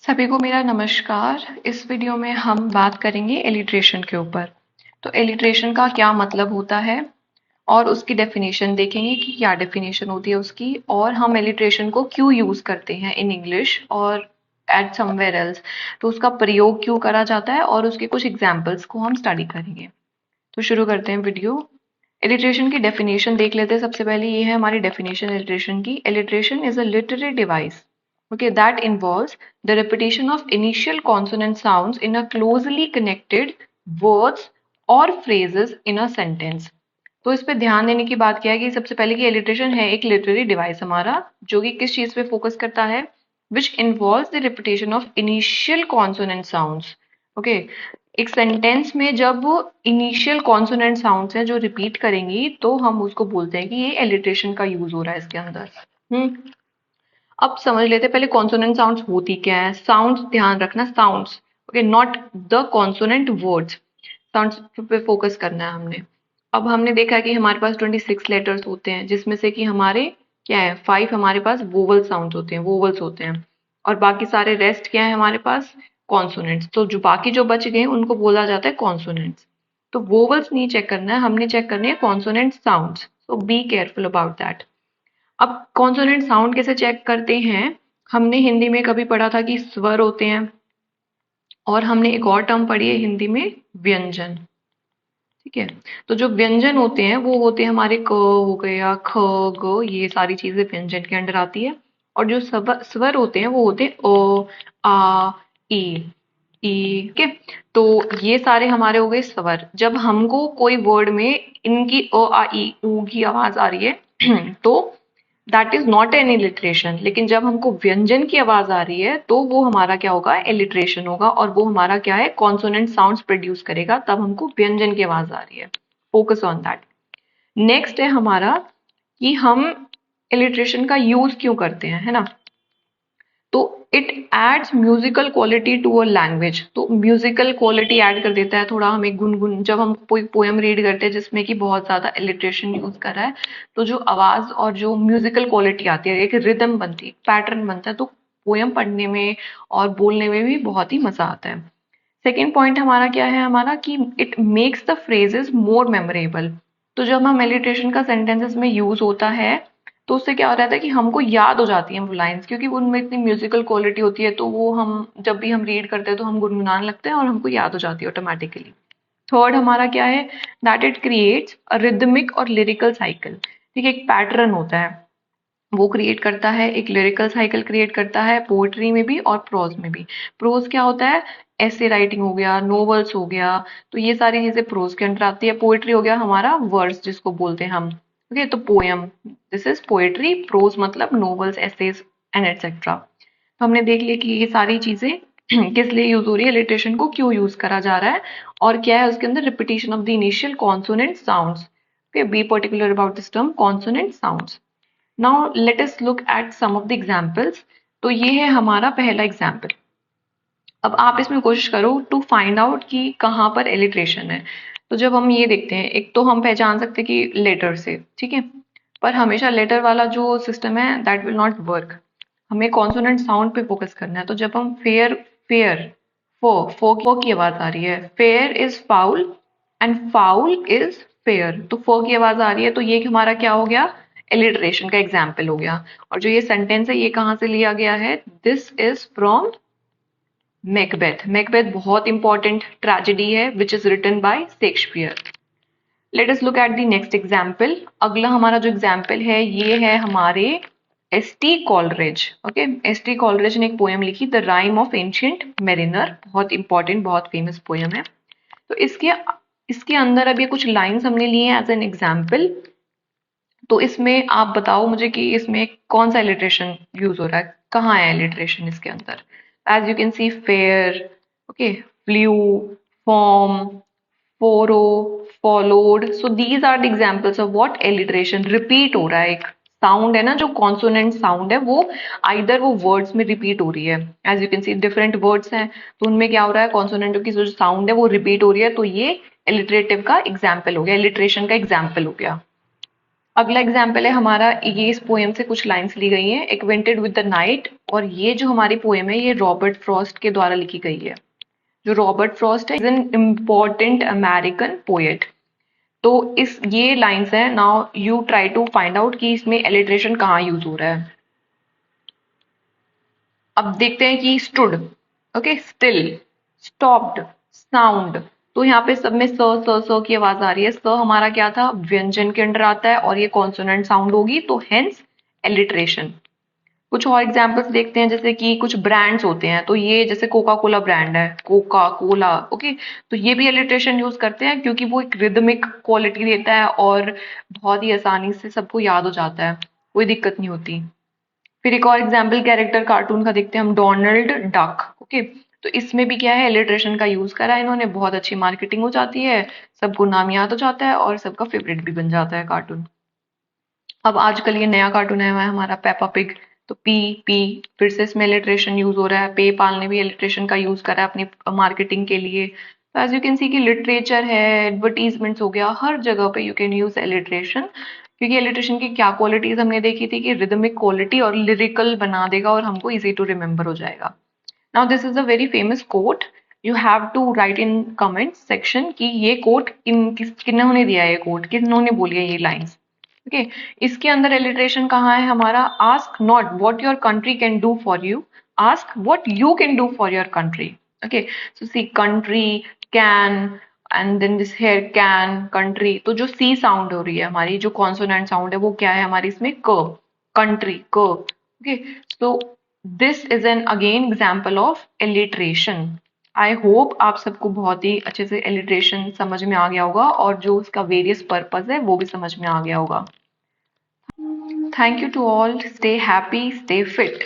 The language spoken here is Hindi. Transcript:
सभी को मेरा नमस्कार। इस वीडियो में हम बात करेंगे एलिट्रेशन के ऊपर। तो एलिट्रेशन का क्या मतलब होता है और उसकी डेफिनेशन देखेंगे कि क्या डेफिनेशन होती है उसकी, और हम एलिट्रेशन को क्यों यूज करते हैं इन इंग्लिश और एट समवेयर एल्स। तो उसका प्रयोग क्यों करा जाता है और उसके कुछ एग्जाम्पल्स को हम स्टडी करेंगे। तो शुरू करते हैं वीडियो। एलिट्रेशन की डेफिनेशन देख लेते हैं। सबसे पहले ये है हमारी डेफिनेशन एलिट्रेशन की। Alliteration is a literary device, okay, that involves the repetition of initial consonant sounds in a closely connected words or phrases in a sentence। तो इस पे ध्यान देने की बात क्या है कि सबसे पहले कि एलिट्रेशन है एक लिटरेरी डिवाइस हमारा, जो कि किस चीज पे फोकस करता है, which involves the repetition of initial consonant sounds. Okay, एक सेंटेंस में जब इनिशियल कॉन्सोनेंट साउंड्स हैं जो रिपीट करेंगी तो हम उसको बोलते हैं कि ये एलिट्रेशन का यूज हो रहा है इसके अंदर। अब समझ लेते हैं पहले कॉन्सोनेंट साउंड्स होती क्या है। साउंड्स, ध्यान रखना, sounds, okay, not the consonant words. Sounds पे फोकस करना है हमने। अब हमने देखा कि हमारे पास 26 लेटर्स होते हैं, जिसमें से कि हमारे क्या है, 5 हमारे पास वोवल साउंड्स होते हैं, वोवल्स होते हैं, और बाकी सारे रेस्ट क्या है हमारे पास, कॉन्सोनेंट्स। तो जो बाकी जो बच गए उनको बोला जाता है कॉन्सोनेंट्स। तो वोवल्स नहीं चेक करना है, हमने चेक करनी है consonant sounds. So be careful about that. अब कॉन्सोनेंट साउंड कैसे चेक करते हैं। हमने हिंदी में कभी पढ़ा था कि स्वर होते हैं, और हमने एक और टर्म पढ़ी है हिंदी में, व्यंजन। ठीक है, तो जो व्यंजन होते हैं वो होते हैं हमारे क हो गया, ख, ग, ये सारी चीजें व्यंजन के अंडर आती है। और जो स्वर होते हैं वो होते हैं अ, आ, ई, ठीक है। तो ये सारे हमारे हो गए स्वर। जब हमको कोई वर्ड में इनकी अ, आ, ई, ऊ की आवाज आ रही है तो दैट इज नॉट एन इलिट्रेशन। लेकिन जब हमको व्यंजन की आवाज आ रही है तो वो हमारा क्या होगा, एलिट्रेशन होगा, और वो हमारा क्या है, कॉन्सोनेंट साउंड्स प्रोड्यूस करेगा, तब हमको व्यंजन की आवाज आ रही है। Focus on that. नेक्स्ट है हमारा कि हम इलिट्रेशन का यूज क्यों करते हैं, है ना। तो it aids musical quality to a language. तो म्यूजिकल क्वालिटी ऐड कर देता है थोड़ा, हमें गुनगुन, जब हम कोई पोएम रीड करते हैं जिसमें कि बहुत ज्यादा इलिट्रेशन यूज कर रहा है, तो जो आवाज और जो म्यूजिकल क्वालिटी आती है, एक रिदम बनती है, पैटर्न बनता है, तो पोएम पढ़ने में और बोलने में भी बहुत ही मजा आता है। सेकेंड पॉइंट हमारा क्या है, हमारा कि it makes the phrases more memorable. तो जब हम एलिट्रेशन का सेंटेंसेस में यूज होता है तो उससे क्या हो रहता है कि हमको याद हो जाती हैं वो लाइंस, क्योंकि उनमें इतनी म्यूजिकल क्वालिटी होती है, तो वो हम जब भी हम रीड करते हैं तो हम गुनगुनाने लगते हैं और हमको याद हो जाती है ऑटोमेटिकली। थर्ड हमारा क्या है, that it creates a rhythmic और लिरिकल साइकिल। ठीक है, एक पैटर्न होता है वो क्रिएट करता है, एक लिरिकल साइकिल क्रिएट करता है, पोएट्री में भी और प्रोज में भी। प्रोज क्या होता है, ऐसे राइटिंग हो गया, नोवेल्स हो गया, तो ये सारी चीजें प्रोज के अंदर आती है। पोएट्री हो गया हमारा वर्स जिसको बोलते हैं हम, ओके, तो poem, this is poetry. Prose मतलब नोवेल्स, एसेज एंड एटसेट्रा। तो हमने देख लिया कि ये सारी चीजें किस लिए यूज हो रही है, लिटरेशन को क्यों यूज करा जा रहा है, और क्या है उसके अंदर, repetition of the initial consonant sounds. Okay, be particular about this term consonant sounds. Now let us look at some of the examples. तो ये है हमारा पहला एग्जांपल। अब आप इसमें कोशिश करो टू फाइंड आउट कि कहाँ पर एलिट्रेशन है। तो जब हम ये देखते हैं, एक तो हम पहचान सकते हैं कि लेटर से, ठीक है, पर हमेशा लेटर वाला जो सिस्टम है दैट विल नॉट वर्क। हमें कॉन्सोनेंट साउंड पे फोकस करना है। तो जब हम फेयर, फेयर, फो की आवाज आ रही है, fair is foul and foul is fair, तो फो की आवाज आ रही है, तो ये हमारा क्या हो गया, एलिट्रेशन का एग्जाम्पल हो गया। और जो ये सेंटेंस है ये कहाँ से लिया गया है, this is from Macbeth. Macbeth बहुत इंपॉर्टेंट ट्रेजेडी है which is written by Shakespeare. Let us look at the next example. अगला हमारा जो एग्जाम्पल है ये है हमारे S T Coleridge. Okay, S T Coleridge ने एक पोएम लिखी, the rime of ancient mariner. बहुत इंपॉर्टेंट, बहुत फेमस पोएम है। तो इसके इसके अंदर अब ये कुछ लाइंस हमने लिए हैं एज एन एग्जाम्पल। तो इसमें आप बताओ मुझे कि इसमें कौन सा इलिट्रेशन यूज हो रहा है, कहाँ है इलिट्रेशन इसके अंदर। As you can see, fair, okay, flu, form, furrow, followed. So these are the examples of what, alliteration. Repeat हो रहा है, एक साउंड है ना, जो कॉन्सोनेंट साउंड है वो आइदर वो वर्ड्स में रिपीट हो रही है। As you can see different words हैं, तो उनमें क्या हो रहा है, कॉन्सोनेंटों की जो साउंड है वो रिपीट हो रही है, तो ये एलिट्रेटिव का एग्जाम्पल हो गया, एलिट्रेशन का एग्जाम्पल हो गया। अगला एग्जाम्पल है हमारा, ये इस पोएम से कुछ लाइंस ली गई हैं, एक्वेंटेड विद द नाइट। और ये जो हमारी पोएम है ये रॉबर्ट फ्रॉस्ट के द्वारा लिखी गई है। जो रॉबर्ट फ्रॉस्ट है is an important American poet. तो इस ये लाइंस हैं। Now you try to find out कि इसमें एलिट्रेशन कहाँ यूज हो रहा है। अब देखते हैं कि stood, okay, still, stopped, sound. तो यहाँ पे सब में स की आवाज आ रही है। स हमारा क्या था, व्यंजन के अंडर आता है और ये कॉन्सोनेंट साउंड होगी, तो हेंस एलिट्रेशन। कुछ और एग्जांपल्स देखते हैं, जैसे कि कुछ ब्रांड्स होते हैं, तो ये जैसे कोका कोला ब्रांड है, कोका कोला, ओके। तो ये भी एलिट्रेशन यूज करते हैं क्योंकि वो एक रिदमिक क्वालिटी देता है और बहुत ही आसानी से सबको याद हो जाता है, कोई दिक्कत नहीं होती। फिर एक और एग्जाम्पल कैरेक्टर कार्टून का देखते हैं हम, डोनाल्ड डक, ओके। तो इसमें भी क्या है, एलिट्रेशन का यूज करा है इन्होंने, बहुत अच्छी मार्केटिंग हो जाती है, सबको नाम याद हो जाता है और सबका फेवरेट भी बन जाता है कार्टून। अब आजकल ये नया कार्टून आया हुआ है हमारा, पेपा पिग। तो पी पी फिर से इसमें एलिट्रेशन यूज हो रहा है। पे पाल ने भी एलिट्रेशन का यूज करा है अपनी मार्केटिंग के लिए। तो एज यू कैन सी कि लिटरेचर है, एडवर्टीजमेंट्स हो गया, हर जगह पे यू कैन यूज एलिट्रेशन। क्योंकि एलिट्रेशन की क्या क्वालिटीज हमने देखी थी कि रिदमिक क्वालिटी और लिरिकल बना देगा और हमको इजी टू रिमेम्बर हो जाएगा। Now this is a very famous quote. You have to write in comment section कि ये कोट किन्होंने दिया है, ये कोट किन्होंने बोली है ये लाइंस, ओके। इसके अंदर एलिट्रेशन कहाँ है हमारा, ask not what your country can do for you, ask what you can do for your country, okay. So C country, can, and then this here can, country. तो जो सी साउंड हो रही है हमारी, जो कॉन्सोनेंट साउंड है वो क्या है हमारी इसमें, क, कंट्री, क, okay. So this is an again example of alliteration. I hope आप सबको बहुत ही अच्छे से एलिट्रेशन समझ में आ गया होगा और जो उसका वेरियस पर्पस है वो भी समझ में आ गया होगा। Thank you to all. Stay happy, stay fit.